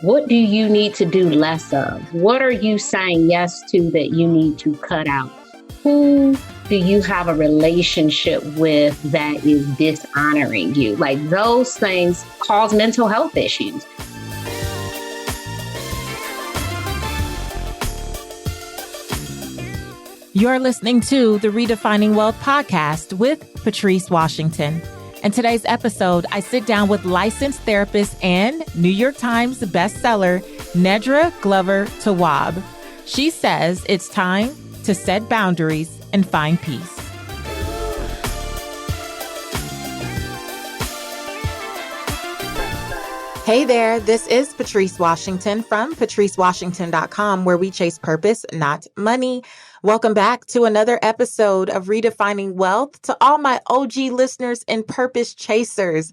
What do you need to do less of? What are you saying yes to that you need to cut out? Who do you have a relationship with that is dishonoring you? Like those things cause mental health issues. You're listening to the Redefining Wealth podcast with Patrice Washington. In today's episode, I sit down with licensed therapist and New York Times bestseller, Nedra Glover Tawwab. She says it's time to set boundaries and find peace. Hey there, this is Patrice Washington from patricewashington.com, where we chase purpose, not money. Welcome back to another episode of Redefining Wealth. To all my OG listeners and purpose chasers,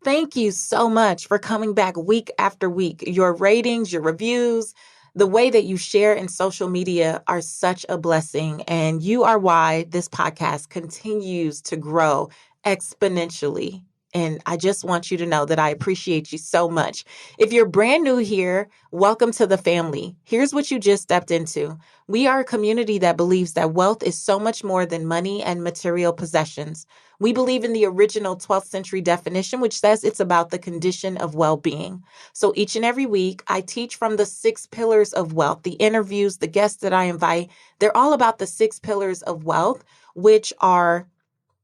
thank you so much for coming back week after week. Your ratings, your reviews, the way that you share in social media are such a blessing, and you are why this podcast continues to grow exponentially. And I just want you to know that I appreciate you so much. If you're brand new here, welcome to the family. Here's what you just stepped into. We are a community that believes that wealth is so much more than money and material possessions. We believe in the original 12th century definition, which says it's about the condition of well-being. So each and every week, I teach from the 6 pillars of wealth. The interviews, the guests that I invite, they're all about the 6 pillars of wealth, which are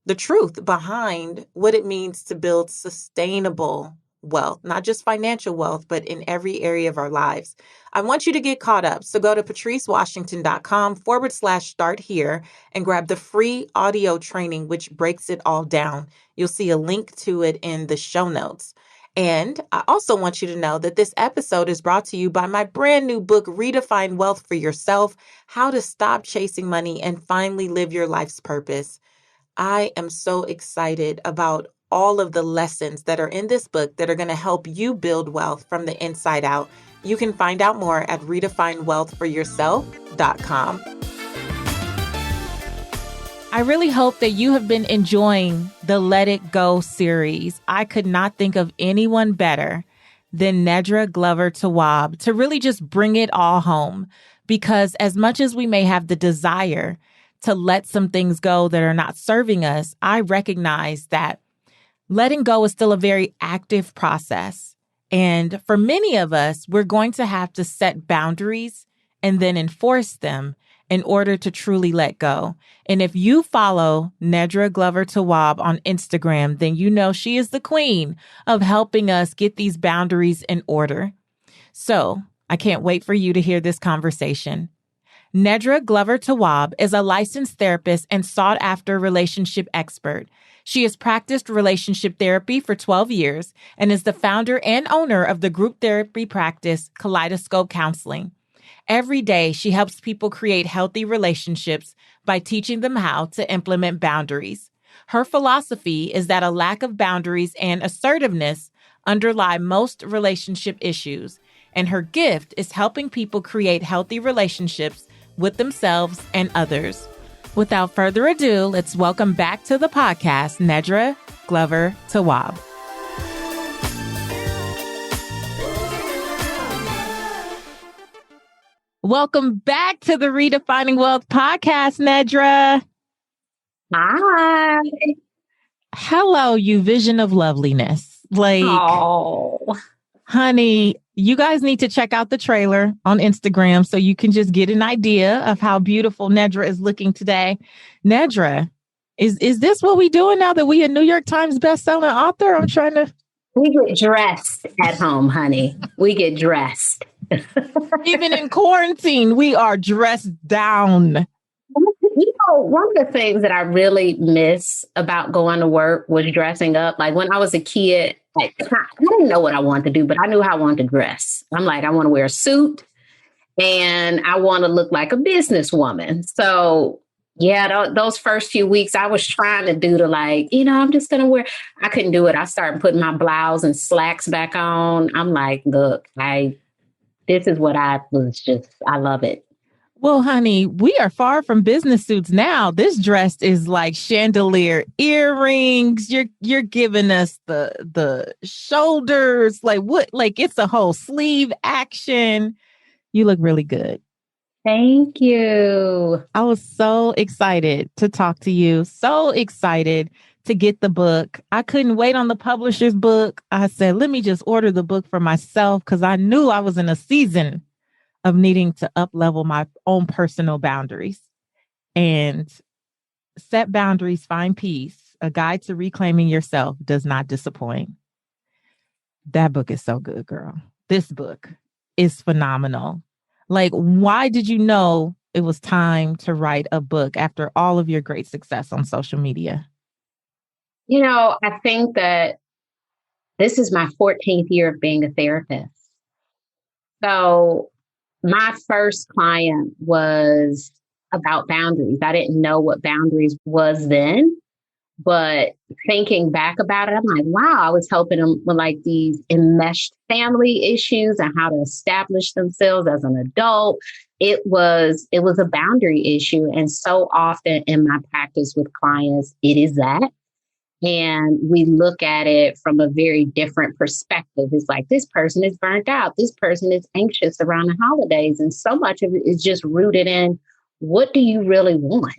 the truth behind what it means to build sustainable wealth, not just financial wealth, but in every area of our lives. I want you to get caught up. So go to patricewashington.com/start here and grab the free audio training, which breaks it all down. You'll see a link to it in the show notes. And I also want you to know that this episode is brought to you by my brand new book, Redefine Wealth for Yourself: How to Stop Chasing Money and Finally Live Your Life's Purpose. I am so excited about all of the lessons that are in this book that are going to help you build wealth from the inside out. You can find out more at redefinewealthforyourself.com. I really hope that you have been enjoying the Let It Go series. I could not think of anyone better than Nedra Glover Tawwab to really just bring it all home, because as much as we may have the desire to let some things go that are not serving us, I recognize that letting go is still a very active process. And for many of us, we're going to have to set boundaries and then enforce them in order to truly let go. And if you follow Nedra Glover Tawwab on Instagram, then you know she is the queen of helping us get these boundaries in order. So I can't wait for you to hear this conversation. Nedra Glover Tawwab is a licensed therapist and sought-after relationship expert. She has practiced relationship therapy for 12 years and is the founder and owner of the group therapy practice Kaleidoscope Counseling. Every day, she helps people create healthy relationships by teaching them how to implement boundaries. Her philosophy is that a lack of boundaries and assertiveness underlie most relationship issues, and her gift is helping people create healthy relationships with themselves and others. Without further ado, let's welcome back to the podcast, Nedra Glover Tawwab. Welcome back to the Redefining Wealth podcast, Nedra. Hi. Hello, you vision of loveliness. Honey, you guys need to check out the trailer on Instagram so you can just get an idea of how beautiful Nedra is looking today. Nedra, is this what we doing now that we a New York Times bestselling author? I'm trying to... We get dressed at home, honey. We get dressed. Even in quarantine, we are dressed down. You know, one of the things that I really miss about going to work was dressing up. Like when I was a kid, I didn't know what I wanted to do, but I knew how I wanted to dress. I'm like, I want to wear a suit and I want to look like a businesswoman. So yeah, those first few weeks I was trying to do I'm just going to wear, I couldn't do it. I started putting my blouse and slacks back on. I'm like, look, this is what I love it. Well, honey, we are far from business suits now. This dress is like chandelier earrings. You're giving us the shoulders, like what? Like it's a whole sleeve action. You look really good. Thank you. I was so excited to talk to you. So excited to get the book. I couldn't wait on the publisher's book. I said, let me just order the book for myself because I knew I was in a season of needing to up level my own personal boundaries and set boundaries, find peace. A guide to reclaiming yourself does not disappoint. That book is so good, girl. This book is phenomenal. Like, why did you know it was time to write a book after all of your great success on social media? I think that this is my 14th year of being a therapist. So my first client was about boundaries. I didn't know what boundaries was then, but thinking back about it, I'm like, wow, I was helping them with like these enmeshed family issues and how to establish themselves as an adult. It was a boundary issue. And so often in my practice with clients, it is that. And we look at it from a very different perspective. It's like, this person is burnt out. This person is anxious around the holidays. And so much of it is just rooted in, what do you really want?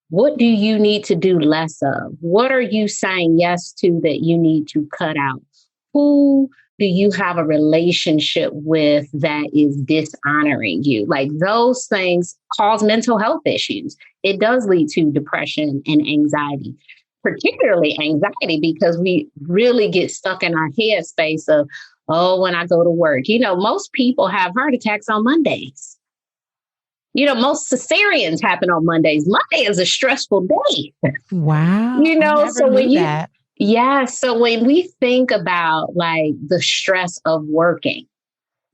What do you need to do less of? What are you saying yes to that you need to cut out? Who do you have a relationship with that is dishonoring you? Like those things cause mental health issues. It does lead to depression and anxiety, particularly anxiety, because we really get stuck in our head space of, oh, when I go to work, most people have heart attacks on Mondays. Most cesareans happen on Mondays. Monday is a stressful day. Wow. I never So knew that. Yeah. So when we think about like the stress of working,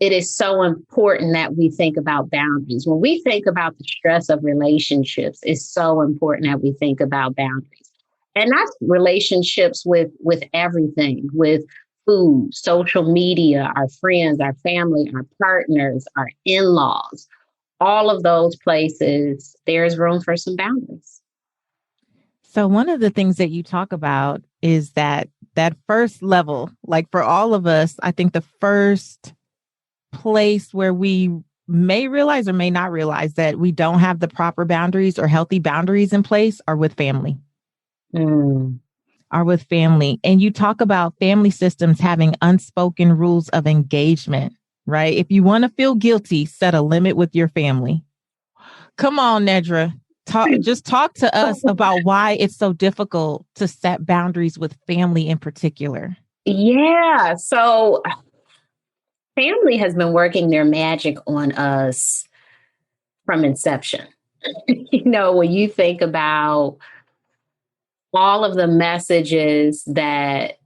it is so important that we think about boundaries. When we think about the stress of relationships, it's so important that we think about boundaries. And that's relationships with everything, with food, social media, our friends, our family, our partners, our in-laws. All of those places, there's room for some boundaries. So one of the things that you talk about is that first level, like for all of us, I think the first place where we may realize or may not realize that we don't have the proper boundaries or healthy boundaries in place are with family. Are with family. And you talk about family systems having unspoken rules of engagement, right? If you want to feel guilty, set a limit with your family. Come on, Nedra. Talk to us about why it's so difficult to set boundaries with family in particular. Yeah. So family has been working their magic on us from inception. When you think about all of the messages that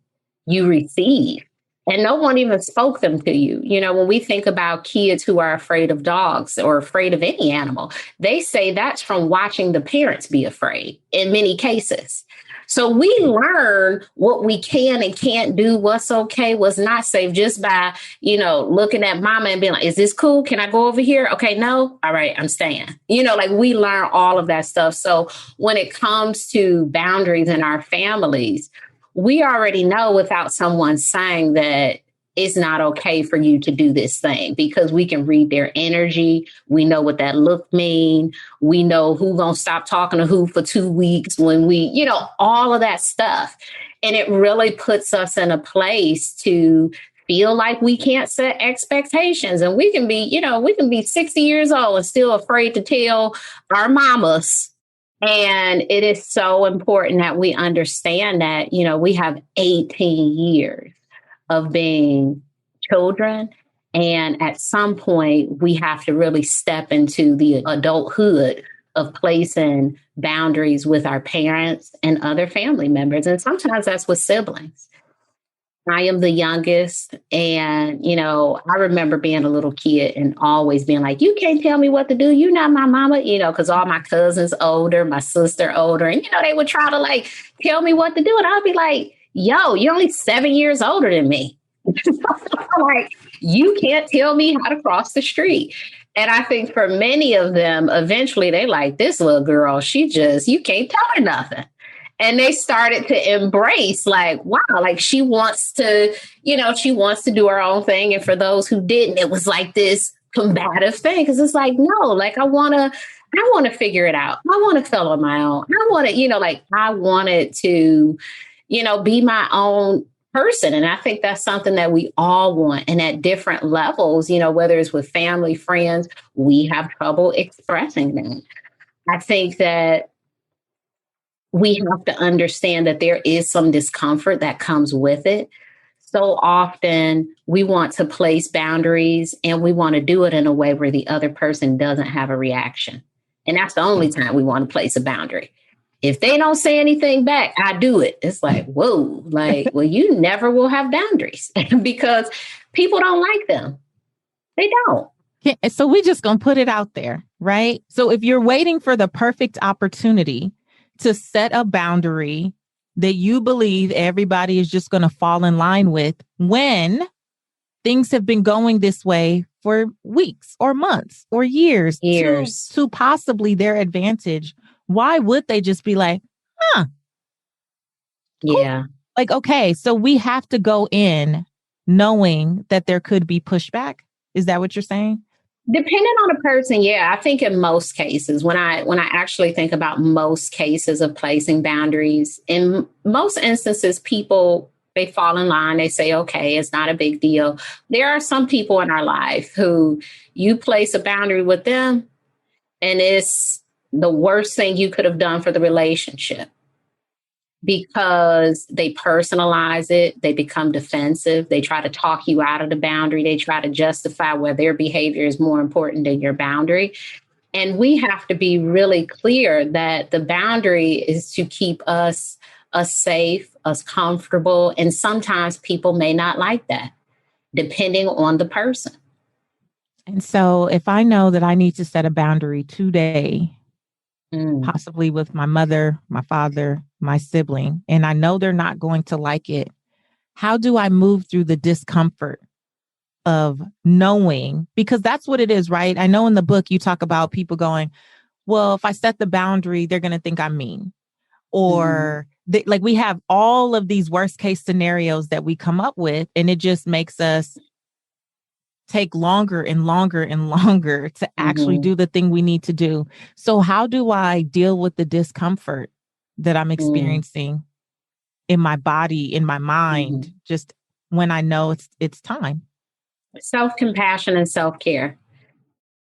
you receive, and no one even spoke them to you. When we think about kids who are afraid of dogs or afraid of any animal, they say that's from watching the parents be afraid in many cases. So we learn what we can and can't do, what's okay, what's not safe, just by, looking at mama and being like, is this cool? Can I go over here? Okay, no. All right, I'm staying. Like we learn all of that stuff. So when it comes to boundaries in our families, we already know without someone saying that it's not okay for you to do this thing, because we can read their energy. We know what that look mean. We know who gonna stop talking to who for 2 weeks when we, all of that stuff. And it really puts us in a place to feel like we can't set expectations. And we can be 60 years old and still afraid to tell our mamas. And it is so important that we understand that, we have 18 years of being children. And at some point, we have to really step into the adulthood of placing boundaries with our parents and other family members. And sometimes that's with siblings. I am the youngest. And, I remember being a little kid and always being like, you can't tell me what to do. You're not my mama, because all my cousins older, my sister older. And, they would try to like tell me what to do. And I'd be like, yo, you're only 7 years older than me. Like, you can't tell me how to cross the street. And I think for many of them, eventually they like, this little girl, you can't tell her nothing. And they started to embrace like, wow, like she wants to, she wants to do her own thing. And for those who didn't, it was like this combative thing. Cause it's like, no, like I want to figure it out. I want to feel on my own. I want to, I wanted to, be my own person. And I think that's something that we all want. And at different levels, whether it's with family, friends, we have trouble expressing that. I think that we have to understand that there is some discomfort that comes with it. So often we want to place boundaries and we want to do it in a way where the other person doesn't have a reaction. And that's the only time we want to place a boundary. If they don't say anything back, I do it. It's like, whoa, like, well, you never will have boundaries because people don't like them. They don't. So we're just going to put it out there, right? So if you're waiting for the perfect opportunity to set a boundary that you believe everybody is just going to fall in line with when things have been going this way for weeks or months or years. To possibly their advantage, why would they just be like, huh? Cool. Yeah. Like, okay, so we have to go in knowing that there could be pushback. Is that what you're saying? Depending on the person, yeah. I think in most cases, when I actually think about most cases of placing boundaries, in most instances, people, they fall in line. They say, okay, it's not a big deal. There are some people in our life who you place a boundary with them and it's the worst thing you could have done for the relationship because they personalize it. They become defensive. They try to talk you out of the boundary. They try to justify where their behavior is more important than your boundary. And we have to be really clear that the boundary is to keep us safe, us comfortable. And sometimes people may not like that, depending on the person. And so if I know that I need to set a boundary today, possibly with my mother, my father, my sibling, and I know they're not going to like it, how do I move through the discomfort of knowing? Because that's what it is, right? I know in the book you talk about people going, well, if I set the boundary, they're going to think I'm mean. Or like we have all of these worst case scenarios that we come up with, and it just makes us take longer and longer and longer to actually do the thing we need to do. So how do I deal with the discomfort that I'm experiencing in my body, in my mind, just when I know it's time? Self-compassion and self-care.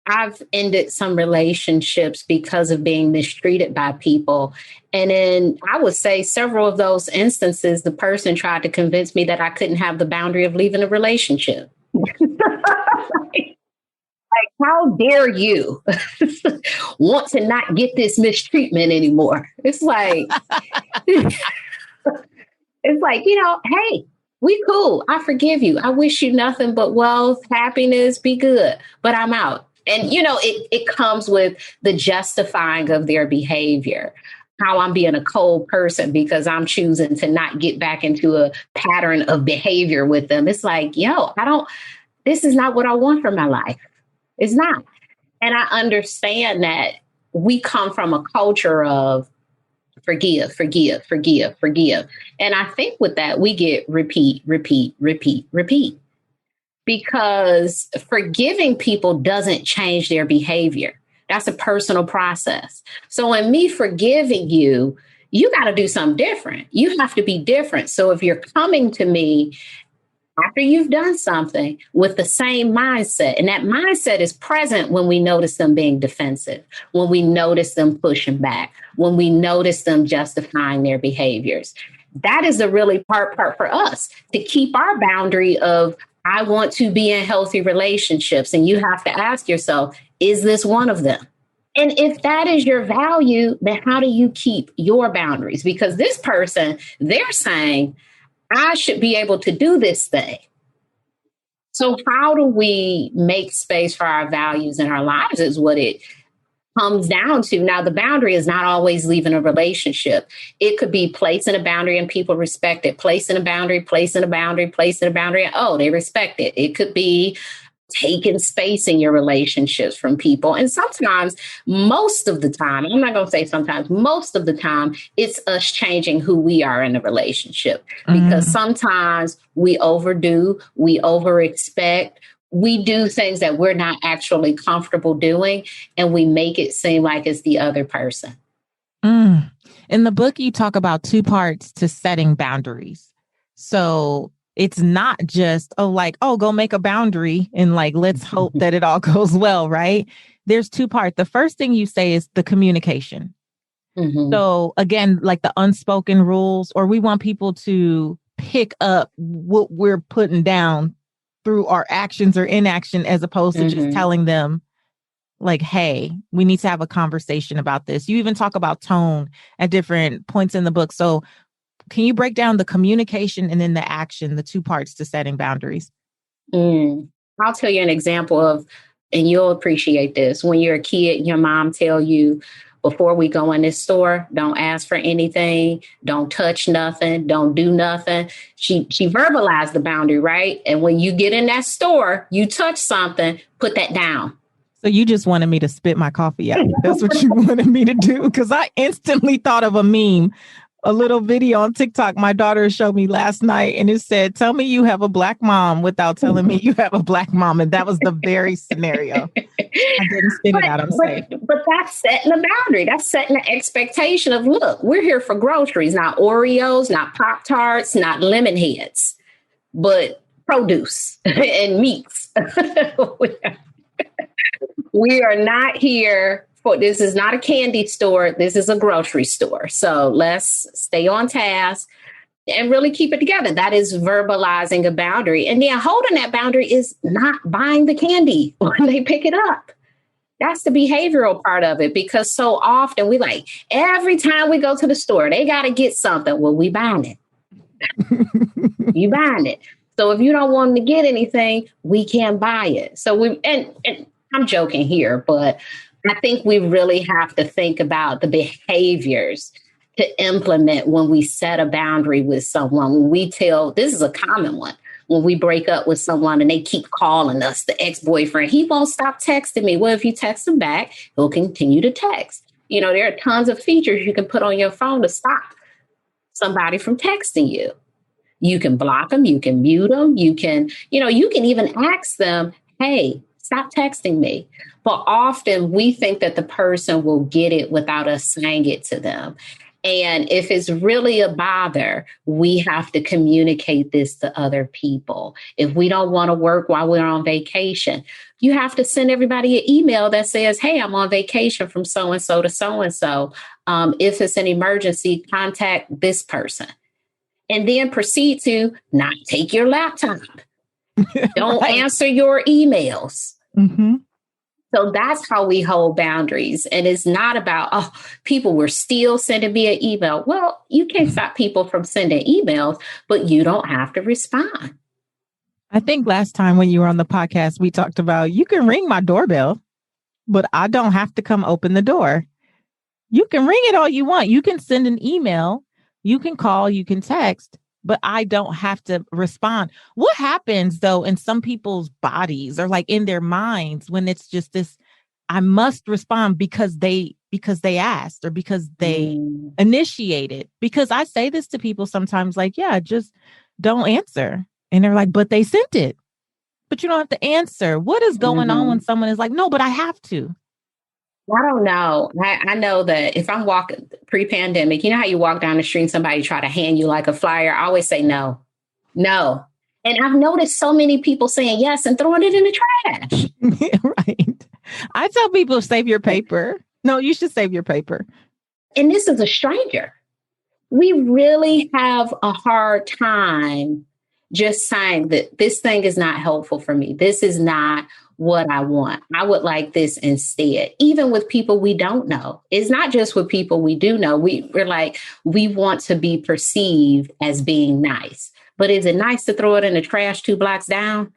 I've ended some relationships because of being mistreated by people. And in, I would say, several of those instances, the person tried to convince me that I couldn't have the boundary of leaving a relationship. Like, how dare you want to not get this mistreatment anymore? It's like, hey, we cool. I forgive you. I wish you nothing but wealth, happiness, be good, but I'm out. And, it comes with the justifying of their behavior, how I'm being a cold person because I'm choosing to not get back into a pattern of behavior with them. It's like, this is not what I want for my life. It's not. And I understand that we come from a culture of forgive, forgive, forgive, forgive. And I think with that, we get repeat, repeat, repeat, repeat. Because forgiving people doesn't change their behavior. That's a personal process. So in me forgiving you, you got to do something different. You have to be different. So if you're coming to me after you've done something with the same mindset, and that mindset is present when we notice them being defensive, when we notice them pushing back, when we notice them justifying their behaviors, that is the really part for us to keep our boundary of, I want to be in healthy relationships. And you have to ask yourself, is this one of them? And if that is your value, then how do you keep your boundaries? Because this person, they're saying, I should be able to do this thing. So how do we make space for our values in our lives is what it comes down to. Now, the boundary is not always leaving a relationship. It could be placing a boundary and people respect it. Placing a boundary, placing a boundary, placing a boundary. Oh, they respect it. It could be taking space in your relationships from people. And sometimes, most of the time, I'm not going to say sometimes, most of the time, it's us changing who we are in a relationship. Because sometimes we overdo, we overexpect, we do things that we're not actually comfortable doing, and we make it seem like it's the other person. In the book, you talk about two parts to setting boundaries. So it's not just, go make a boundary and let's hope that it all goes well, right? There's two parts. The first thing you say is the communication. So again, like the unspoken rules, or we want people to pick up what we're putting down through our actions or inaction, as opposed to just telling them hey, we need to have a conversation about this. You even talk about tone at different points in the book. So can you break down the communication and then the action, the two parts to setting boundaries? I'll tell you an example of, and you'll appreciate this. When you're a kid, your mom tell you, before we go in this store, don't ask for anything, don't touch nothing, don't do nothing. She verbalized the boundary, right? And when you get in that store, you touch something, put that down. So you just wanted me to spit my coffee out. That's what you wanted me to do? Because I instantly thought of a meme, a little video on TikTok my daughter showed me last night, and it said, "Tell me you have a Black mom without telling me you have a Black mom." And that was the very scenario. I didn't spit it out. I'm safe. But that's setting a boundary. That's setting the expectation of, look, we're here for groceries, not Oreos, not Pop-Tarts, not lemon heads, but produce and meats. We are not here for, this is not a candy store. This is a grocery store. So let's stay on task and really keep it together. That is verbalizing a boundary. And then holding that boundary is not buying the candy when they pick it up. That's the behavioral part of it, because so often every time we go to the store, they got to get something. Well, we buying it. You buying it. So if you don't want them to get anything, we can't buy it. So and I'm joking here, but I think we really have to think about the behaviors to implement when we set a boundary with someone. When we tell, this is a common one, when we break up with someone and they keep calling us, the ex-boyfriend, he won't stop texting me. Well, if you text him back, he'll continue to text. There are tons of features you can put on your phone to stop somebody from texting you. You can block them, you can mute them, you can even ask them, hey, stop texting me. But often we think that the person will get it without us saying it to them. And if it's really a bother, we have to communicate this to other people. If we don't want to work while we're on vacation, you have to send everybody an email that says, hey, I'm on vacation from so-and-so to so-and-so. If it's an emergency, contact this person. And then proceed to not take your laptop. Don't answer your emails. So that's how we hold boundaries. And it's not about, people were still sending me an email. Well, you can't stop people from sending emails, but you don't have to respond. I think last time when you were on the podcast, we talked about, you can ring my doorbell, but I don't have to come open the door. You can ring it all you want. You can send an email. You can call, you can text, but I don't have to respond. What happens though in some people's bodies or in their minds when it's just this, I must respond because they asked or because they initiated? Because I say this to people sometimes, just don't answer. And they're like, but they sent it, but you don't have to answer. What is going on when someone is like, no, but I have to? I don't know. I know that if I'm walking pre-pandemic, you know how you walk down the street and somebody try to hand you a flyer? I always say no. And I've noticed so many people saying yes and throwing it in the trash. Right. I tell people, save your paper. No, you should save your paper. And this is a stranger. We really have a hard time just saying that this thing is not helpful for me. This is not what I want. I would like this instead. Even with people we don't know. It's not just with people we do know. We're we want to be perceived as being nice. But is it nice to throw it in the trash 2 blocks down?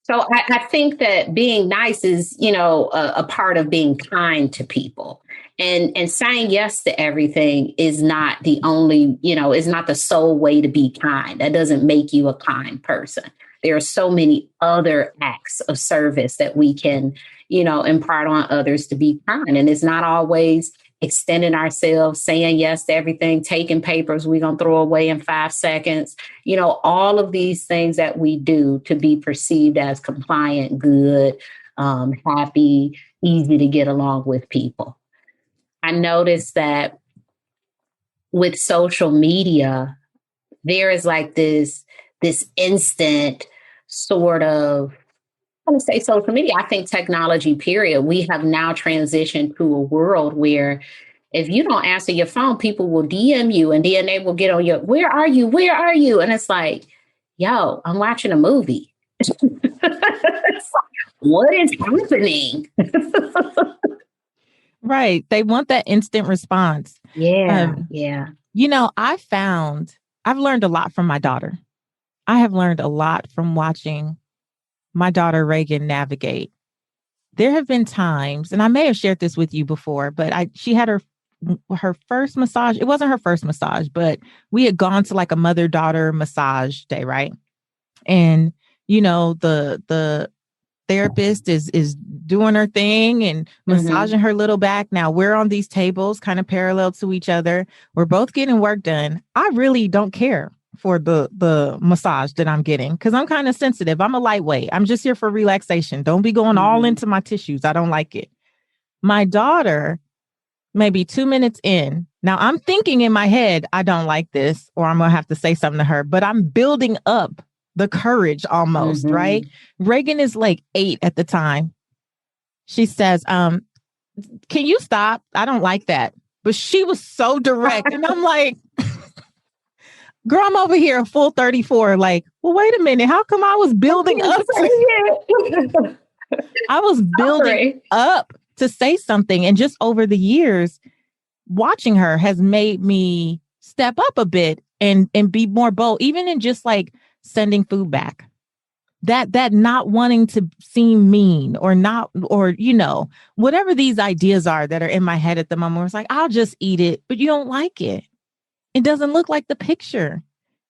So I think that being nice is, a part of being kind to people. And saying yes to everything is not the only, is not the sole way to be kind. That doesn't make you a kind person. there are so many other acts of service that we can, impart on others to be kind. And it's not always extending ourselves, saying yes to everything, taking papers we're going to throw away in 5 seconds. All of these things that we do to be perceived as compliant, good, happy, easy to get along with people. I noticed that with social media, there is like this instant sort of, I want to say social media, I think technology, period. We have now transitioned to a world where if you don't answer your phone, people will DM you and then they will get on your, where are you? Where are you? And it's like, yo, I'm watching a movie. It's like, what is happening? Right. They want that instant response. Yeah. I've learned a lot from my daughter. I have learned a lot from watching my daughter Reagan navigate. There have been times, and I may have shared this with you before, but she had her first massage. It wasn't her first massage, but we had gone to like a mother-daughter massage day, right? And the therapist is doing her thing and massaging her little back. Now we're on these tables kind of parallel to each other. We're both getting work done. I really don't care for the massage that I'm getting because I'm kind of sensitive. I'm a lightweight. I'm just here for relaxation. Don't be going all into my tissues. I don't like it. My daughter, maybe 2 minutes in. Now I'm thinking in my head, I don't like this, or I'm going to have to say something to her, but I'm building up the courage almost, right? Reagan is like 8 at the time. She says, can you stop? I don't like that. But she was so direct. And I'm like, girl, I'm over here a full 34. Like, well, wait a minute. How come I was building up? I was building up to say something. And just over the years, watching her has made me step up a bit and be more bold, even in just like sending food back. That not wanting to seem mean or not, or, whatever these ideas are that are in my head at the moment, where it's like, I'll just eat it, but you don't like it. It doesn't look like the picture.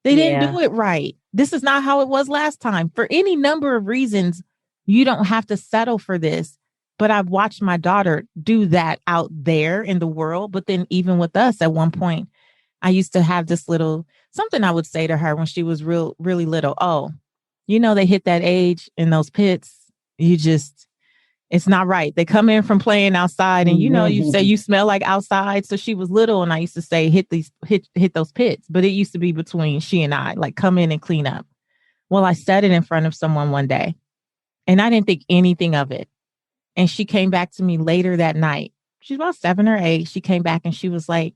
They didn't do it right. This is not how it was last time. For any number of reasons, you don't have to settle for this. But I've watched my daughter do that out there in the world. But then even with us at one point, I used to have this little something I would say to her when she was really little. Oh, they hit that age in those pits. It's not right. They come in from playing outside and, you say you smell like outside. So she was little and I used to say, hit those pits. But it used to be between she and I, like come in and clean up. Well, I said it in front of someone one day and I didn't think anything of it. And she came back to me later that night. She's about 7 or 8. She came back and she was like,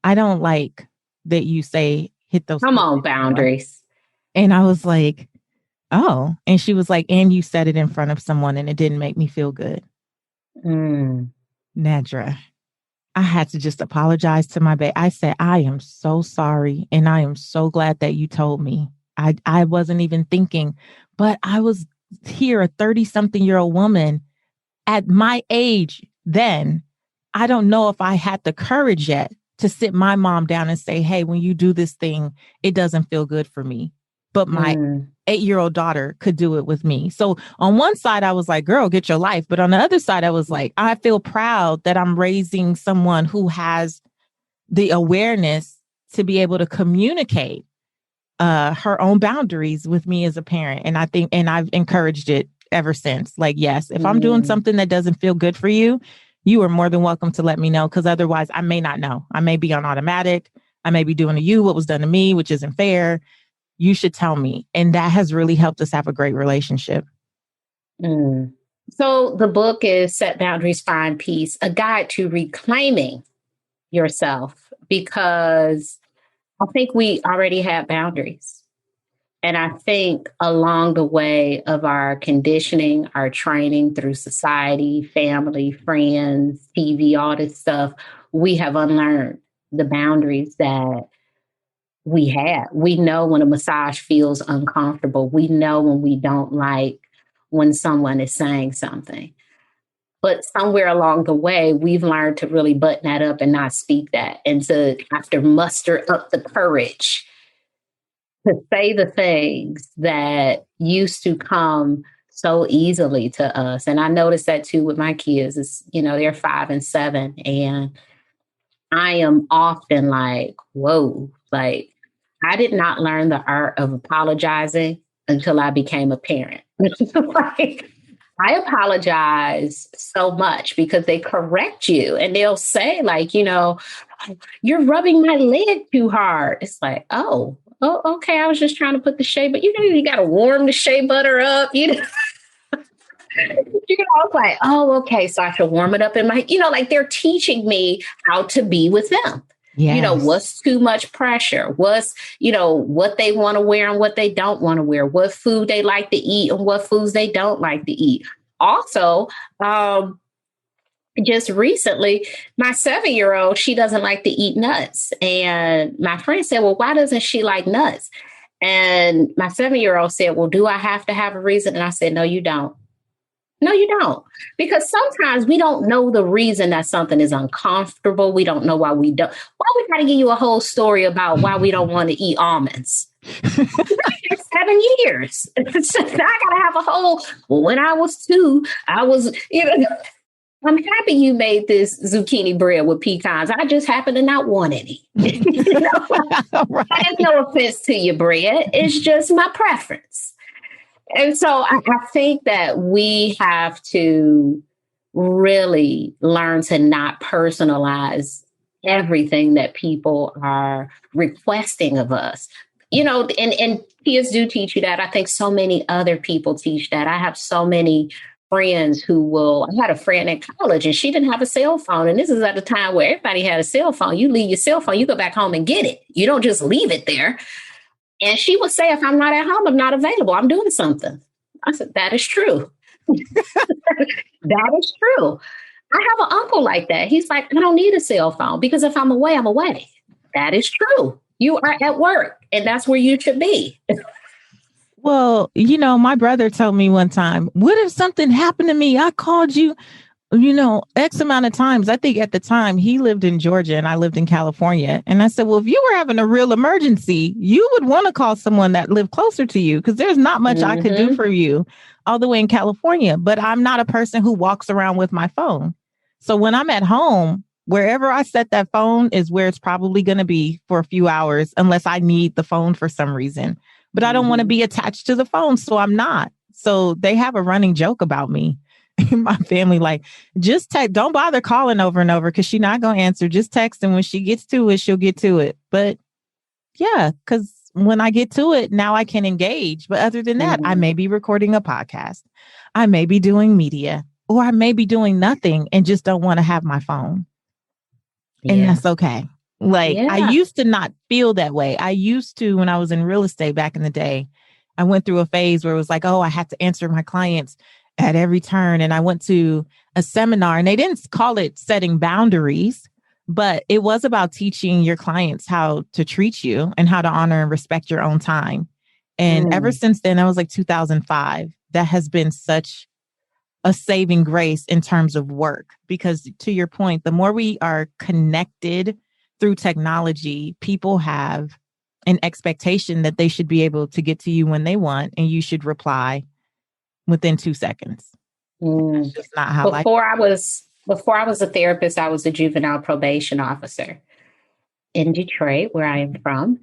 I don't like that you say hit those. Come on, boundaries. And I was like, oh, and she was like, and you said it in front of someone and it didn't make me feel good. Nedra, I had to just apologize to my baby. I said, I am so sorry. And I am so glad that you told me. I wasn't even thinking, but I was here, a 30-something-year-old woman at my age then. I don't know if I had the courage yet to sit my mom down and say, hey, when you do this thing, it doesn't feel good for me. But my 8-year-old daughter could do it with me. So on one side, I was like, girl, get your life. But on the other side, I was like, I feel proud that I'm raising someone who has the awareness to be able to communicate her own boundaries with me as a parent. And I think, and I've encouraged it ever since. Like, yes, if I'm doing something that doesn't feel good for you, you are more than welcome to let me know. Because otherwise I may not know. I may be on automatic. I may be doing to you what was done to me, which isn't fair. You should tell me. And that has really helped us have a great relationship. So the book is Set Boundaries, Find Peace, a guide to reclaiming yourself, because I think we already have boundaries. And I think along the way of our conditioning, our training through society, family, friends, TV, all this stuff, we have unlearned the boundaries that we have. We know when a massage feels uncomfortable. We know when we don't like when someone is saying something. But somewhere along the way, we've learned to really button that up and not speak that, and to have to muster up the courage to say the things that used to come so easily to us. And I noticed that too with my kids. Is they're 5 and 7, and I am often like, whoa, like I did not learn the art of apologizing until I became a parent. Like, I apologize so much because they correct you and they'll say, like, you're rubbing my leg too hard. It's like, okay. I was just trying to put the shea, but you got to warm the shea butter up. I was like, oh, okay. So I should warm it up in my, like they're teaching me how to be with them. Yes. What's too much pressure? What's, what they want to wear and what they don't want to wear, what food they like to eat and what foods they don't like to eat. Also, just recently, my 7-year-old, she doesn't like to eat nuts. And my friend said, well, why doesn't she like nuts? And my 7-year-old said, well, do I have to have a reason? And I said, no, you don't. No, you don't. Because sometimes we don't know the reason that something is uncomfortable. We don't know why we don't. Why we got to give you a whole story about why we don't want to eat almonds? 7 years. I got to have a whole, well, when I was 2, I was, I'm happy you made this zucchini bread with pecans. I just happen to not want any. Right. There's no offense to your bread. It's just my preference. And so I think that we have to really learn to not personalize everything that people are requesting of us. And kids do teach you that. I think so many other people teach that. I have so many friends I had a friend in college and she didn't have a cell phone. And this is at a time where everybody had a cell phone. You leave your cell phone, you go back home and get it. You don't just leave it there. And she would say, if I'm not at home, I'm not available. I'm doing something. I said, that is true. That is true. I have an uncle like that. He's like, I don't need a cell phone because if I'm away, I'm away. That is true. You are at work and that's where you should be. Well, my brother told me one time, what if something happened to me? I called you, X amount of times. I think at the time he lived in Georgia and I lived in California. And I said, well, if you were having a real emergency, you would want to call someone that lived closer to you because there's not much I could do for you all the way in California. But I'm not a person who walks around with my phone. So when I'm at home, wherever I set that phone is where it's probably going to be for a few hours, unless I need the phone for some reason. But I don't want to be attached to the phone. So I'm not. So they have a running joke about me. My family, like, just text, don't bother calling over and over because she's not going to answer. Just text. And when she gets to it, she'll get to it. But yeah, because when I get to it, now I can engage. But other than that, I may be recording a podcast. I may be doing media or I may be doing nothing and just don't want to have my phone. Yeah. And that's okay. Like I used to not feel that way. I used to, when I was in real estate back in the day, I went through a phase where it was like, oh, I had to answer my clients at every turn. And I went to a seminar and they didn't call it setting boundaries, but it was about teaching your clients how to treat you and how to honor and respect your own time. And ever since then, that was like 2005. That has been such a saving grace in terms of work, because to your point, the more we are connected through technology, people have an expectation that they should be able to get to you when they want, and you should reply within 2 seconds. That's just not how before I was a therapist, I was a juvenile probation officer in Detroit, where I am from.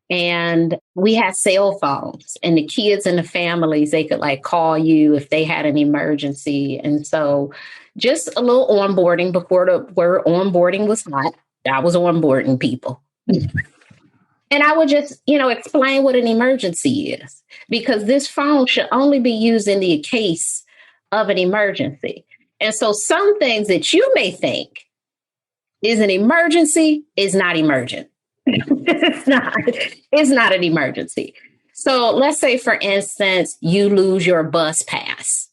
And we had cell phones, and the kids and the families, they could like call you if they had an emergency. And so just a little onboarding before the word onboarding was hot. I was onboarding people. And I would just, explain what an emergency is, because this phone should only be used in the case of an emergency. And so some things that you may think is an emergency is not emergent. It's not an emergency. So let's say, for instance, you lose your bus pass,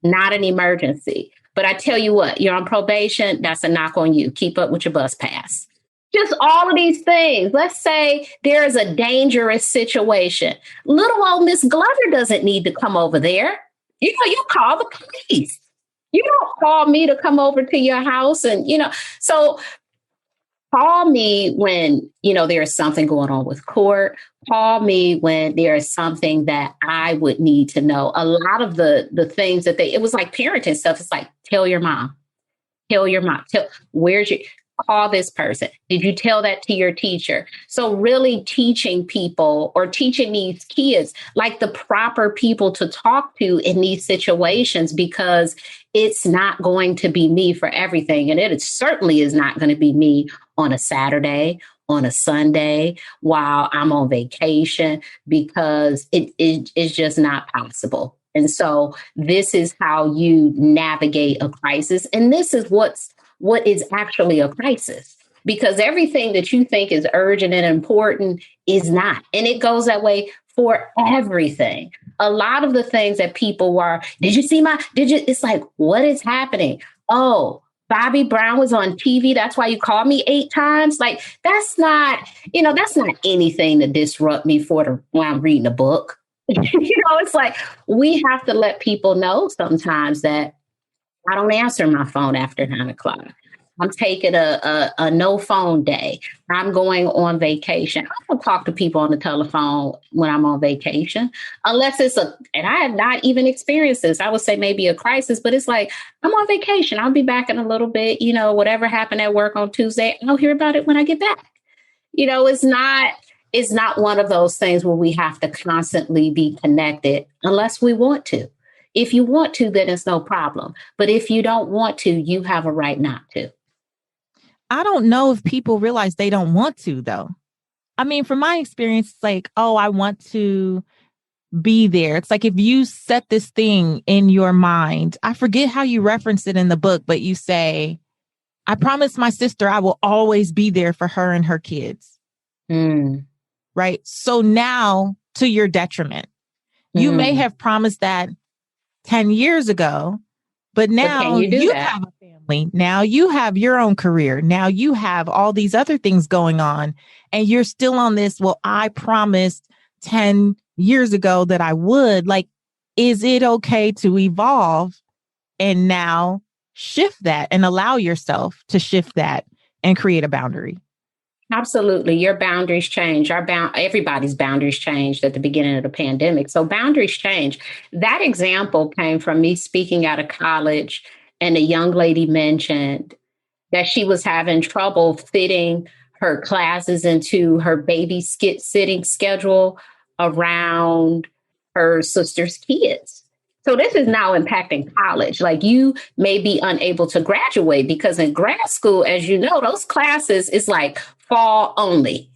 not an emergency. But I tell you what, you're on probation. That's a knock on you. Keep up with your bus pass. Just all of these things. Let's say there is a dangerous situation. Little old Miss Glover doesn't need to come over there. You call the police. You don't call me to come over to your house. And, so Call me when, there's something going on with court. Call me when there is something that I would need to know. A lot of the things that it was like parenting stuff. It's like, tell your mom, where's your, call this person. Did you tell that to your teacher? So really teaching people or teaching these kids like the proper people to talk to in these situations, because it's not going to be me for everything. And it certainly is not going to be me on a Saturday, on a Sunday, while I'm on vacation, because it is just not possible. And so this is how you navigate a crisis. And this is what is actually a crisis, because everything that you think is urgent and important is not. And it goes that way for everything. A lot of the things that people were, it's like, what is happening? Oh, Bobby Brown was on TV. That's why you called me 8 times. Like, that's not anything to disrupt me when I'm reading a book. It's like, we have to let people know sometimes that I don't answer my phone after 9 o'clock. I'm taking a no phone day. I'm going on vacation. I don't talk to people on the telephone when I'm on vacation, unless and I have not even experienced this. I would say maybe a crisis, but it's like, I'm on vacation. I'll be back in a little bit. Whatever happened at work on Tuesday, I'll hear about it when I get back. It's not one of those things where we have to constantly be connected unless we want to. If you want to, then it's no problem. But if you don't want to, you have a right not to. I don't know if people realize they don't want to, though. I mean, from my experience, it's like, oh, I want to be there. It's like if you set this thing in your mind, I forget how you reference it in the book, but you say, I promised my sister I will always be there for her and her kids. Right. So now, to your detriment, you may have promised that 10 years ago, but now you have a family. Now you have your own career. Now you have all these other things going on, and you're still on this. Well, I promised 10 years ago that I would. Like, is it okay to evolve and now shift that and allow yourself to shift that and create a boundary? Absolutely. Your boundaries change. Everybody's boundaries changed at the beginning of the pandemic. So boundaries change. That example came from me speaking out of college, and a young lady mentioned that she was having trouble fitting her classes into her babysitting schedule around her sister's kids. So this is now impacting college. Like, you may be unable to graduate because in grad school, as you know, those classes is like fall only,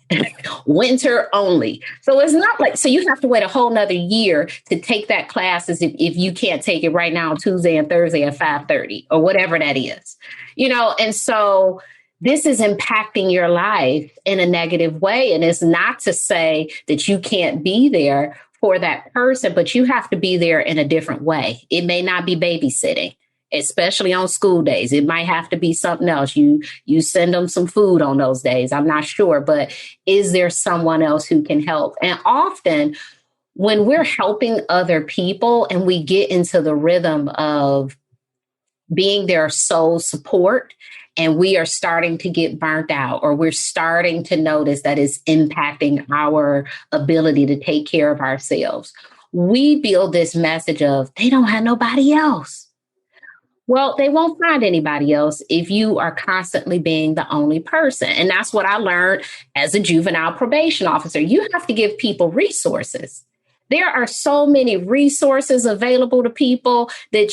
winter only. So it's not like, so you have to wait a whole nother year to take that classes if you can't take it right now on Tuesday and Thursday at 5:30 or whatever that is, and so this is impacting your life in a negative way. And it's not to say that you can't be there for that person, but you have to be there in a different way. It may not be babysitting, especially on school days. It might have to be something else. You send them some food on those days. I'm not sure, but is there someone else who can help? And often when we're helping other people and we get into the rhythm of being their sole support, and we are starting to get burnt out, or we're starting to notice that it's impacting our ability to take care of ourselves, we build this message of they don't have nobody else. Well, they won't find anybody else if you are constantly being the only person. And that's what I learned as a juvenile probation officer. You have to give people resources. There are so many resources available to people and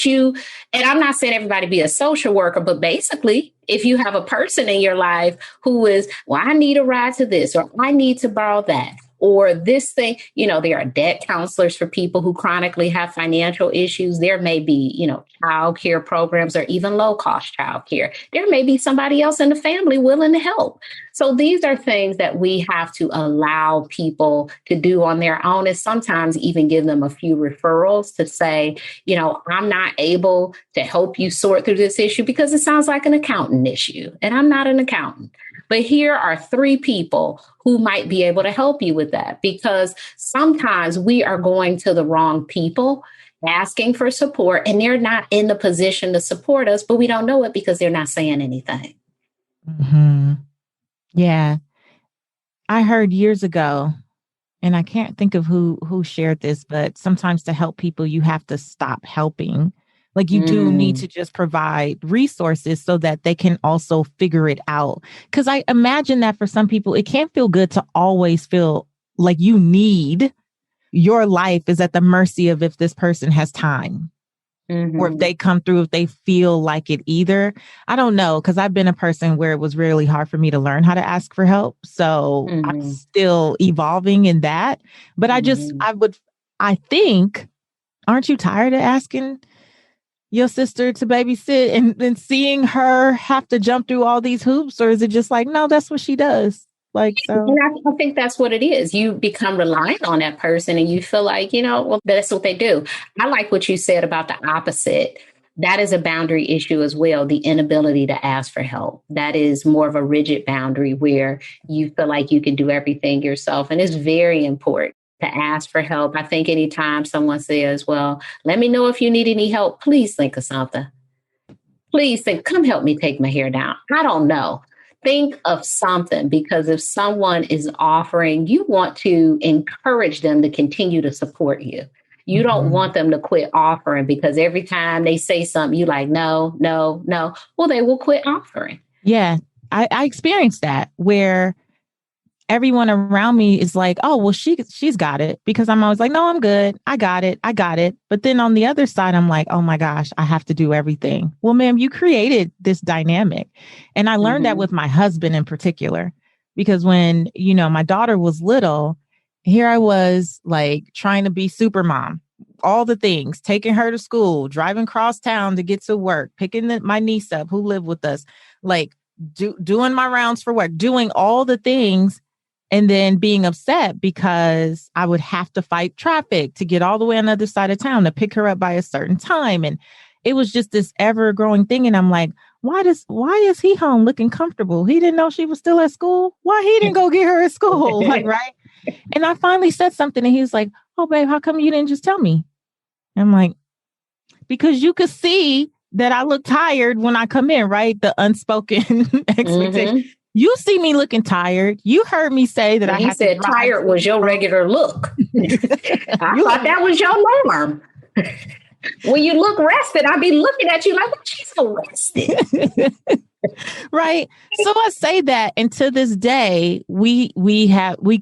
I'm not saying everybody be a social worker, but basically, if you have a person in your life who is, well, I need a ride to this, or I need to borrow that, or this thing, there are debt counselors for people who chronically have financial issues. There may be, child care programs or even low cost child care. There may be somebody else in the family willing to help. So these are things that we have to allow people to do on their own, and sometimes even give them a few referrals to say, I'm not able to help you sort through this issue because it sounds like an accountant issue, and I'm not an accountant. But here are 3 people who might be able to help you with that, because sometimes we are going to the wrong people asking for support, and they're not in the position to support us, but we don't know it because they're not saying anything. Mm-hmm. Yeah. I heard years ago, and I can't think of who shared this, but sometimes to help people, you have to stop helping. Like you do need Mm, to just provide resources so that they can also figure it out. Because I imagine that for some people, it can't feel good to always feel like you need your life is at the mercy of if this person has time or if mm-hmm, they come through, if they feel like it either. I don't know, because I've been a person where it was really hard for me to learn how to ask for help. So I'm mm-hmm, still evolving in that. But mm-hmm. I think, aren't you tired of asking your sister to babysit and seeing her have to jump through all these hoops? Or is it just like, no, that's what she does? Like, And so. I think that's what it is. You become reliant on that person and you feel like, well, that's what they do. I like what you said about the opposite. That is a boundary issue as well, the inability to ask for help. That is more of a rigid boundary where you feel like you can do everything yourself. And it's very important to ask for help. I think anytime someone says, well, let me know if you need any help, please think of something. Please think, come help me take my hair down. I don't know. Think of something because if someone is offering, you want to encourage them to continue to support you. You don't Mhm. want them to quit offering because every time they say something, you like, no, no, no. Well, they will quit offering. Yeah, I experienced that where everyone around me is like, oh, well, she's got it because I'm always like, no, I'm good. I got it. I got it. But then on the other side, I'm like, oh my gosh, I have to do everything. Well, ma'am, you created this dynamic. And I learned that Mm-hmm. with my husband in particular, because when, my daughter was little, here I was like trying to be super mom, all the things, taking her to school, driving cross town to get to work, picking my niece up who lived with us, like doing my rounds for work, doing all the things and then being upset because I would have to fight traffic to get all the way on the other side of town to pick her up by a certain time. And it was just this ever growing thing. And I'm like, why is he home looking comfortable? He didn't know she was still at school. Why he didn't go get her at school? Like, right. And I finally said something and he was like, oh, babe, how come you didn't just tell me? And I'm like, because you could see that I look tired when I come in, right? The unspoken expectation. Mm-hmm. You see me looking tired. You heard me say that And I he had to said, drive tired to was and your fro. regular look. I You thought that was your norm. When you look rested, I'd be looking at you like, well, she's so rested. right. So I say that, and to this day, we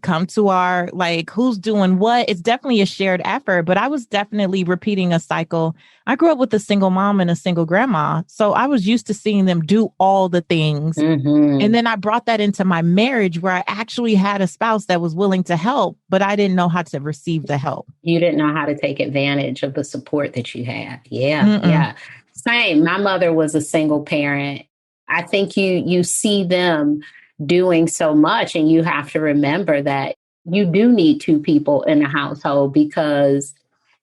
come to our like who's doing what. It's definitely a shared effort, but I was definitely repeating a cycle. I grew up with a single mom and a single grandma, so I was used to seeing them do all the things. And Mm-hmm. then I brought that into my marriage where I actually had a spouse that was willing to help, but I didn't know how to receive the help. You didn't know how to take advantage of the support that you had. Yeah, Mm-mm. yeah. Same. My mother was a single parent. I think you see them doing so much, and you have to remember that you do need two people in the household because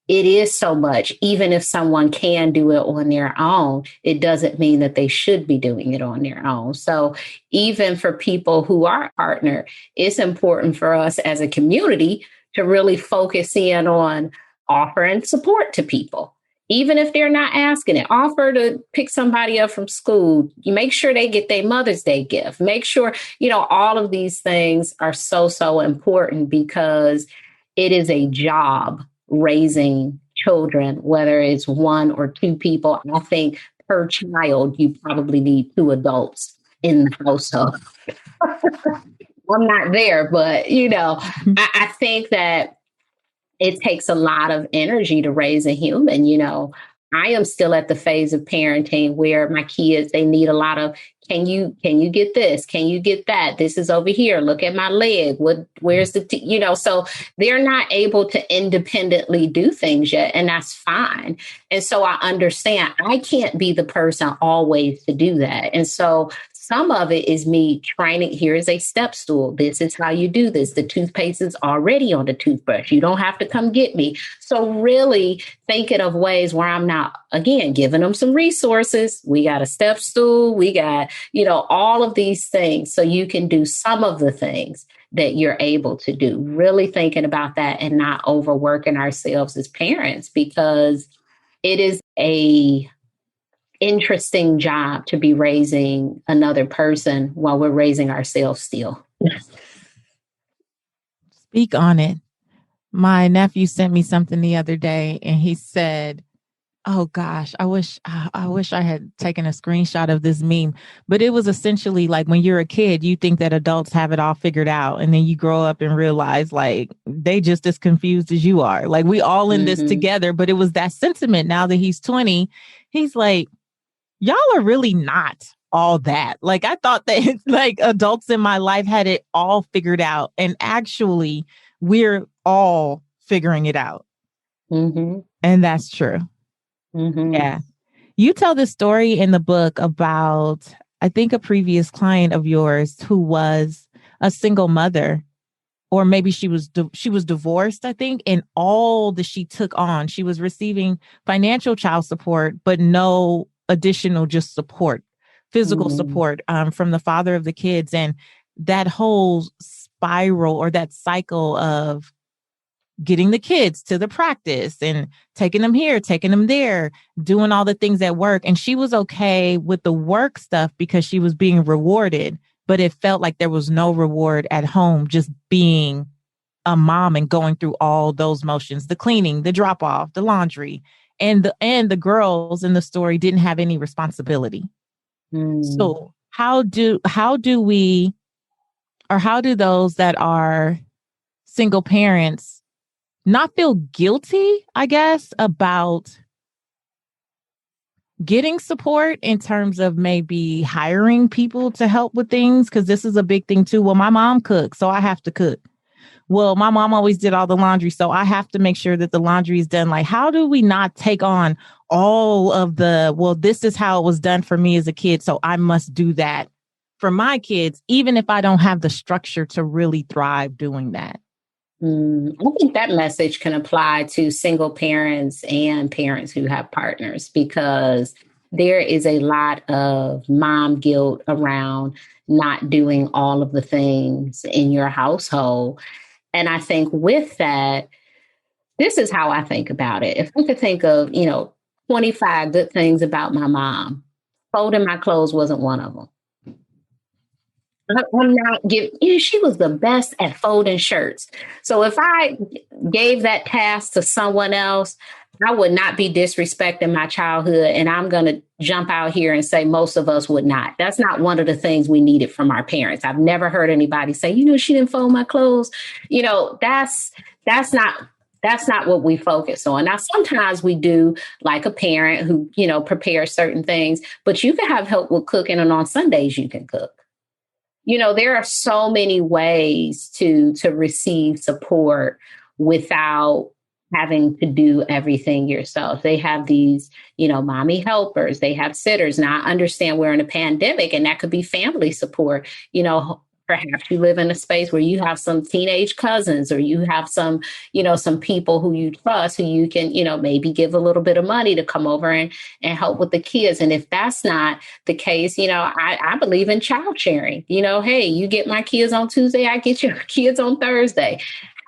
it is so much. Even if someone can do it on their own, it doesn't mean that they should be doing it on their own. So even for people who are partnered, it's important for us as a community to really focus in on offering support to people. Even if they're not asking it, offer to pick somebody up from school. You make sure they get their Mother's Day gift. Make sure, all of these things are so, so important because it is a job raising children, whether it's one or two people. I think per child, you probably need two adults in the household. I'm not there, but I think that it takes a lot of energy to raise a human. I am still at the phase of parenting where my kids, they need a lot of, can you get this, can you get that, this is over here, look at my leg, where's so they're not able to independently do things yet, and that's fine. And so I understand I can't be the person always to do that, and so some of it is me training. Here is a step stool. This is how you do this. The toothpaste is already on the toothbrush. You don't have to come get me. So really thinking of ways where I'm not, again, giving them some resources. We got a step stool. We got, all of these things. So you can do some of the things that you're able to do. Really thinking about that and not overworking ourselves as parents, because it is a interesting job to be raising another person while we're raising ourselves still. Speak on it. My nephew sent me something the other day and he said, oh gosh, I wish I had taken a screenshot of this meme, but it was essentially like when you're a kid, you think that adults have it all figured out. And then you grow up and realize like they just as confused as you are. Like we all in this together, but it was that sentiment. Now that he's 20, he's like, y'all are really not all that. Like I thought that like adults in my life had it all figured out. And actually we're all figuring it out. Mm-hmm. And that's true. Mm-hmm. Yeah. You tell this story in the book about, I think, a previous client of yours who was a single mother, or maybe she was divorced, I think, and all that she took on, she was receiving financial child support, but no additional just support, physical support from the father of the kids. And that whole spiral or that cycle of getting the kids to the practice and taking them here, taking them there, doing all the things at work. And she was okay with the work stuff because she was being rewarded, but it felt like there was no reward at home, just being a mom and going through all those motions, the cleaning, the drop off, the laundry, and the girls in the story didn't have any responsibility. So how do we, or how do those that are single parents not feel guilty, I guess, about getting support in terms of maybe hiring people to help with things? Because this is a big thing too. Well, my mom cooks, so I have to cook. Well, my mom always did all the laundry, so I have to make sure that the laundry is done. Like, how do we not take on all of the, well, this is how it was done for me as a kid, so I must do that for my kids, even if I don't have the structure to really thrive doing that? I think that message can apply to single parents and parents who have partners, because there is a lot of mom guilt around not doing all of the things in your household. And I think with that, this is how I think about it. If I could think of, 25 good things about my mom, folding my clothes wasn't one of them. I'm not giving, she was the best at folding shirts. So if I gave that task to someone else, I would not be disrespecting my childhood. And I'm going to jump out here and say most of us would not. That's not one of the things we needed from our parents. I've never heard anybody say, she didn't fold my clothes. That's not what we focus on. Now, sometimes we do, like a parent who, prepares certain things, but you can have help with cooking, and on Sundays you can cook. There are so many ways to receive support without having to do everything yourself. They have these, mommy helpers, they have sitters. Now, I understand we're in a pandemic, and that could be family support. Perhaps you live in a space where you have some teenage cousins, or you have some, some people who you trust, who you can, maybe give a little bit of money to come over and help with the kids. And if that's not the case, I believe in child sharing. Hey, you get my kids on Tuesday, I get your kids on Thursday.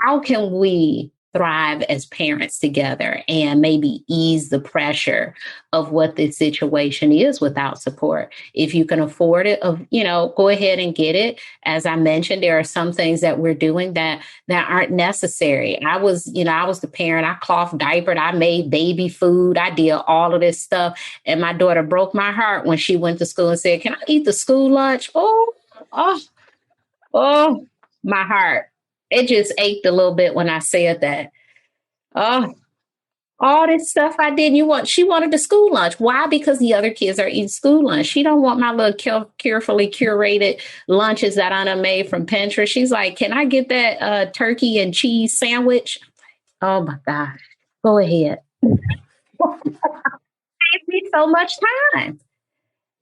How can we thrive as parents together and maybe ease the pressure of what this situation is without support? If you can afford it, go ahead and get it. As I mentioned, there are some things that we're doing that aren't necessary. I was the parent. I clothed, diapered, I made baby food, I did all of this stuff. And my daughter broke my heart when she went to school and said, "Can I eat the school lunch?" Oh, my heart. It just ached a little bit when I said that. Oh, all this stuff I did. She wanted the school lunch. Why? Because the other kids are eating school lunch. She don't want my little carefully curated lunches that I done made from Pinterest. She's like, "Can I get that turkey and cheese sandwich?" Oh my gosh. Go ahead. It me so much time.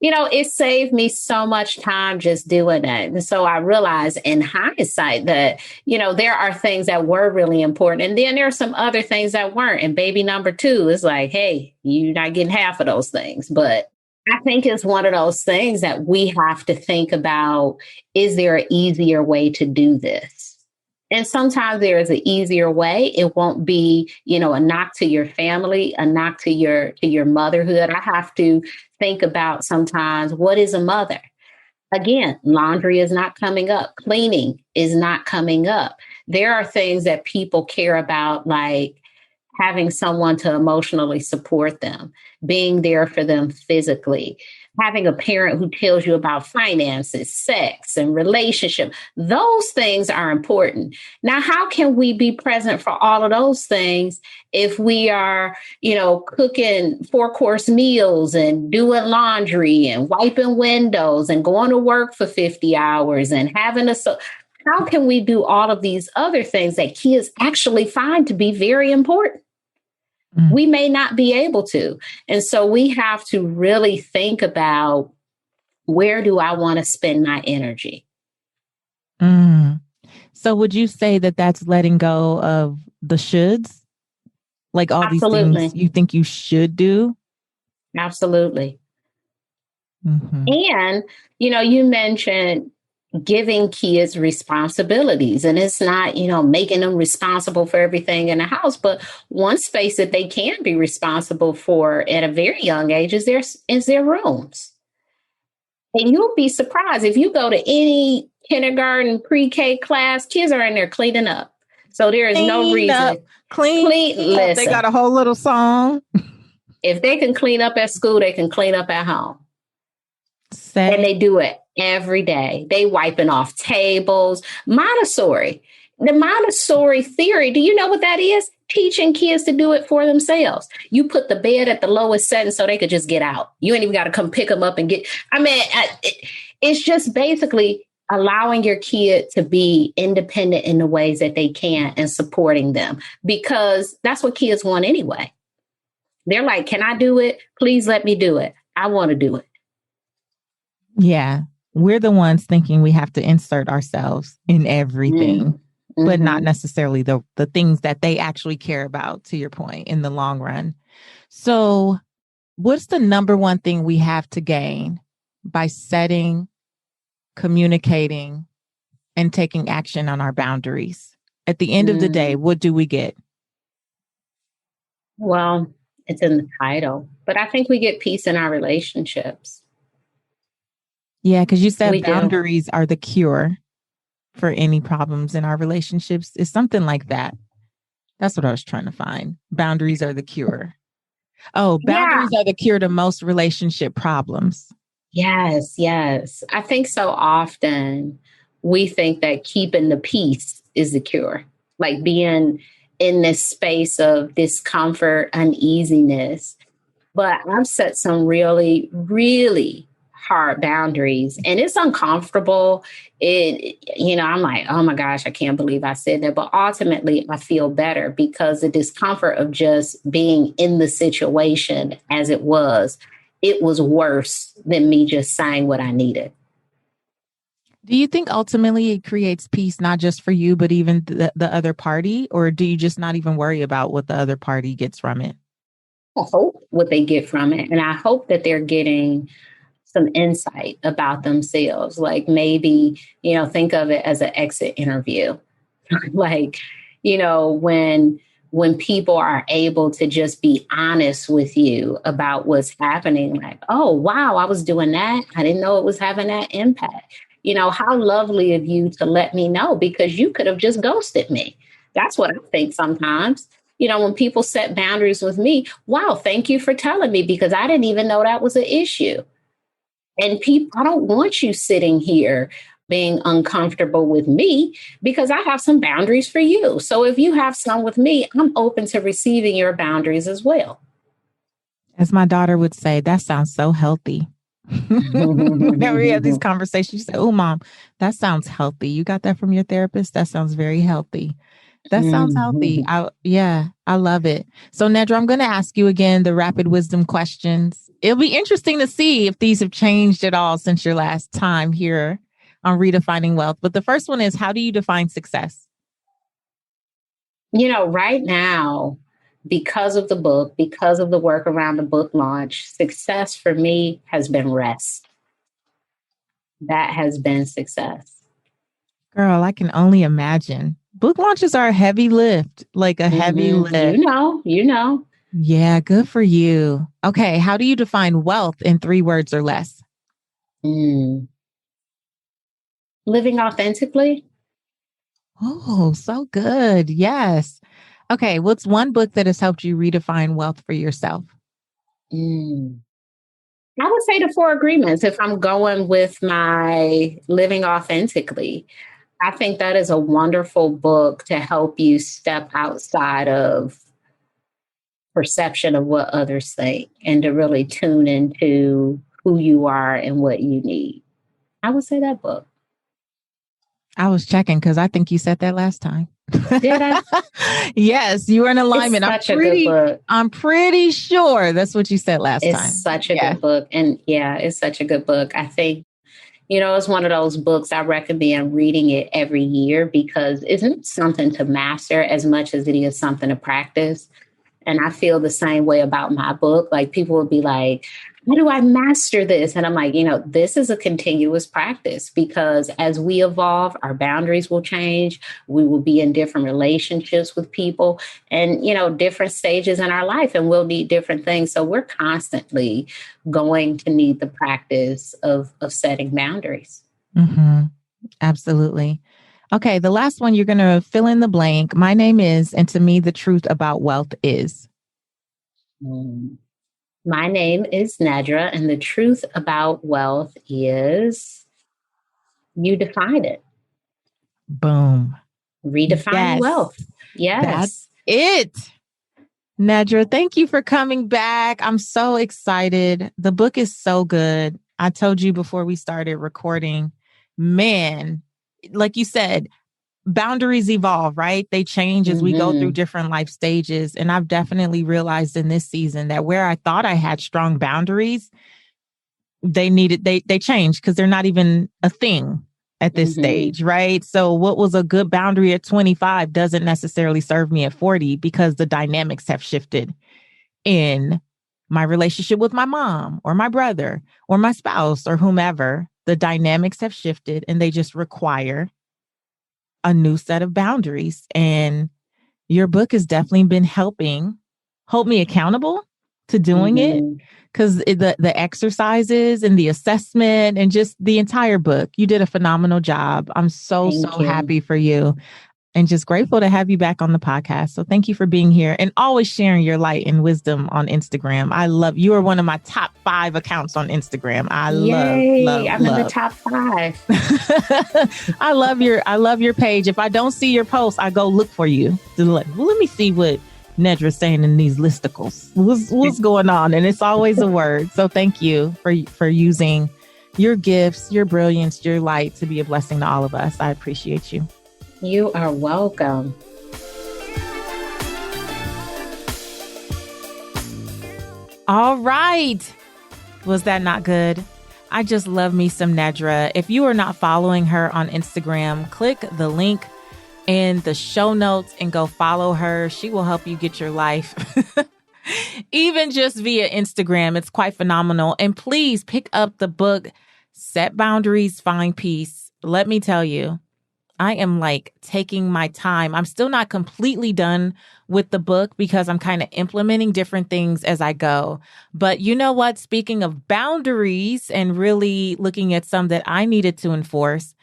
It saved me so much time just doing that. And so I realized in hindsight that, there are things that were really important. And then there are some other things that weren't. And baby number 2 is like, hey, you're not getting half of those things. But I think it's one of those things that we have to think about, is there an easier way to do this? And sometimes there is an easier way. It won't be, a knock to your family, a knock to your motherhood. I have to think about sometimes, what is a mother? Again, laundry is not coming up. Cleaning is not coming up. There are things that people care about, like having someone to emotionally support them, being there for them physically, having a parent who tells you about finances, sex, and relationship. Those things are important. Now, how can we be present for all of those things if we are, cooking 4-course meals and doing laundry and wiping windows and going to work for 50 hours and having how can we do all of these other things that kids actually find to be very important? We may not be able to. And so we have to really think about, where do I want to spend my energy? So would you say that that's letting go of the shoulds? Like all Absolutely. these things you think you should do? Absolutely. And, you mentioned giving kids responsibilities, and it's not, making them responsible for everything in the house, but one space that they can be responsible for at a very young age is their rooms. And you'll be surprised if you go to any kindergarten, pre-K class, kids are in there cleaning up. So there is no reason. Clean. Listen, they got a whole little song. If they can clean up at school, they can clean up at home. And they do it every day. They wiping off tables. Montessori. The Montessori theory, do you know what that is? Teaching kids to do it for themselves. You put the bed at the lowest setting so they could just get out. You ain't even got to come pick them up and get. It's just basically allowing your kid to be independent in the ways that they can and supporting them, because that's what kids want anyway. They're like, can I do it? Please let me do it. I want to do it. Yeah. We're the ones thinking we have to insert ourselves in everything, but not necessarily the things that they actually care about, to your point, in the long run. So what's the number one thing we have to gain by setting, communicating, and taking action on our boundaries? At the end of the day, what do we get? Well, it's in the title, but I think we get peace in our relationships. Yeah, because you said boundaries are the cure for any problems in our relationships. It's something like that. That's what I was trying to find. Boundaries are the cure. Oh, boundaries are the cure to most relationship problems. Yes, yes. I think so often we think that keeping the peace is the cure, like being in this space of discomfort, uneasiness. But I've set some really, really hard boundaries, and it's uncomfortable. I'm like, oh my gosh, I can't believe I said that. But ultimately, I feel better because the discomfort of just being in the situation as it was worse than me just saying what I needed. Do you think ultimately it creates peace, not just for you, but even the other party? Or do you just not even worry about what the other party gets from it? I hope what they get from it. And I hope that they're getting some insight about themselves. Like maybe, think of it as an exit interview. Like, when people are able to just be honest with you about what's happening, like, oh, wow, I was doing that. I didn't know it was having that impact. How lovely of you to let me know, because you could have just ghosted me. That's what I think sometimes. When people set boundaries with me, wow, thank you for telling me, because I didn't even know that was an issue. And I don't want you sitting here being uncomfortable with me, because I have some boundaries for you. So if you have some with me, I'm open to receiving your boundaries as well. As my daughter would say, that sounds so healthy. Whenever we have these conversations, you say, oh, Mom, that sounds healthy. You got that from your therapist? That sounds very healthy. That sounds healthy. I love it. So, Nedra, I'm going to ask you again the rapid wisdom questions. It'll be interesting to see if these have changed at all since your last time here on Redefining Wealth. But the first one is, how do you define success? Right now, because of the book, because of the work around the book launch, success for me has been rest. That has been success. Girl, I can only imagine. Book launches are a heavy lift, like a heavy lift. You know. Yeah, good for you. Okay, how do you define wealth in 3 words or less? Mm. Living authentically. Oh, so good. Yes. Okay, what's one book that has helped you redefine wealth for yourself? Mm. I would say the Four Agreements if I'm going with my living authentically. I think that is a wonderful book to help you step outside of perception of what others think and to really tune into who you are and what you need. I would say that book. I was checking because I think you said that last time. Did I? Yes, you were in It's alignment. such a good book. I'm pretty sure that's what you said last It's time. such a good book. And yeah, it's such a good book. I think, it's one of those books I recommend reading it every year because it's something to master as much as it is something to practice. And I feel the same way about my book. Like people will be like, how do I master this? And I'm like, this is a continuous practice because as we evolve, our boundaries will change. We will be in different relationships with people and, different stages in our life, and we'll need different things. So we're constantly going to need the practice of setting boundaries. Mm-hmm. Absolutely. Okay, the last one, you're going to fill in the blank. My name is, and to me, the truth about wealth is. My name is Nedra, and the truth about wealth is you define it. Boom. Redefine wealth. Yes. That's it. Nedra, thank you for coming back. I'm so excited. The book is so good. I told you before we started recording, man, like you said, boundaries evolve, right? They change as we go through different life stages. And I've definitely realized in this season that where I thought I had strong boundaries, they changed because they're not even a thing at this stage, right? So what was a good boundary at 25 doesn't necessarily serve me at 40 because the dynamics have shifted in my relationship with my mom or my brother or my spouse or whomever. The dynamics have shifted and they just require a new set of boundaries. And your book has definitely been helping hold me accountable to doing it. Because the exercises and the assessment and just the entire book, you did a phenomenal job. I'm so happy for you and just grateful to have you back on the podcast. So thank you for being here and always sharing your light and wisdom on Instagram. I love you are one of my top 5 accounts on Instagram. I'm in the top 5. I love your page. If I don't see your post, I go look for you. Let me see what Nedra's saying in these listicles. What's going on? And it's always a word. So thank you for using your gifts, your brilliance, your light to be a blessing to all of us. I appreciate you. You are welcome. All right. Was that not good? I just love me some Nedra. If you are not following her on Instagram, click the link in the show notes and go follow her. She will help you get your life. Even just via Instagram. It's quite phenomenal. And please pick up the book, Set Boundaries, Find Peace. Let me tell you, I am like taking my time. I'm still not completely done with the book because I'm kind of implementing different things as I go. But you know what? Speaking of boundaries and really looking at some that I needed to enforce,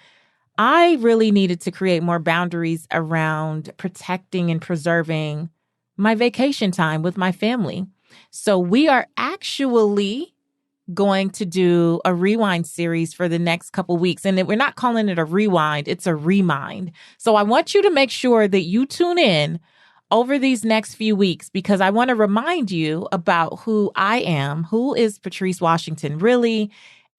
I really needed to create more boundaries around protecting and preserving my vacation time with my family. So we are actually going to do a rewind series for the next couple weeks. And we're not calling it a rewind, it's a remind. So I want you to make sure that you tune in over these next few weeks because I want to remind you about who I am, who is Patrice Washington really.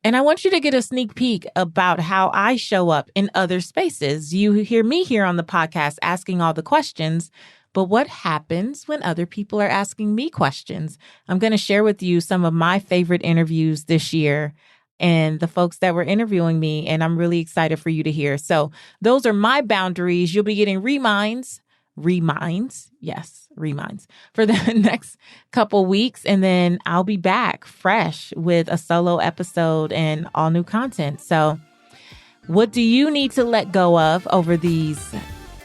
And I want you to get a sneak peek about how I show up in other spaces. You hear me here on the podcast asking all the questions, but what happens when other people are asking me questions? I'm going to share with you some of my favorite interviews this year and the folks that were interviewing me, and I'm really excited for you to hear. So those are my boundaries. You'll be getting reminds for the next couple weeks. And then I'll be back fresh with a solo episode and all new content. So what do you need to let go of over these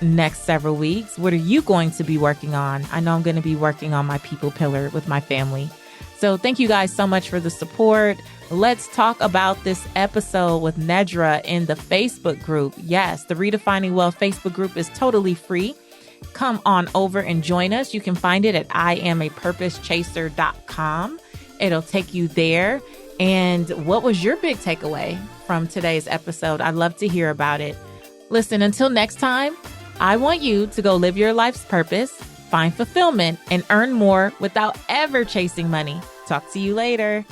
next several weeks? What are you going to be working on? I know I'm going to be working on my people pillar with my family. So thank you guys so much for the support. Let's talk about this episode with Nedra in the Facebook group. Yes, the Redefining Wealth Facebook group is totally free. Come on over and join us. You can find it at IamAPurposeChaser.com. It'll take you there. And what was your big takeaway from today's episode? I'd love to hear about it. Listen, until next time, I want you to go live your life's purpose, find fulfillment, and earn more without ever chasing money. Talk to you later.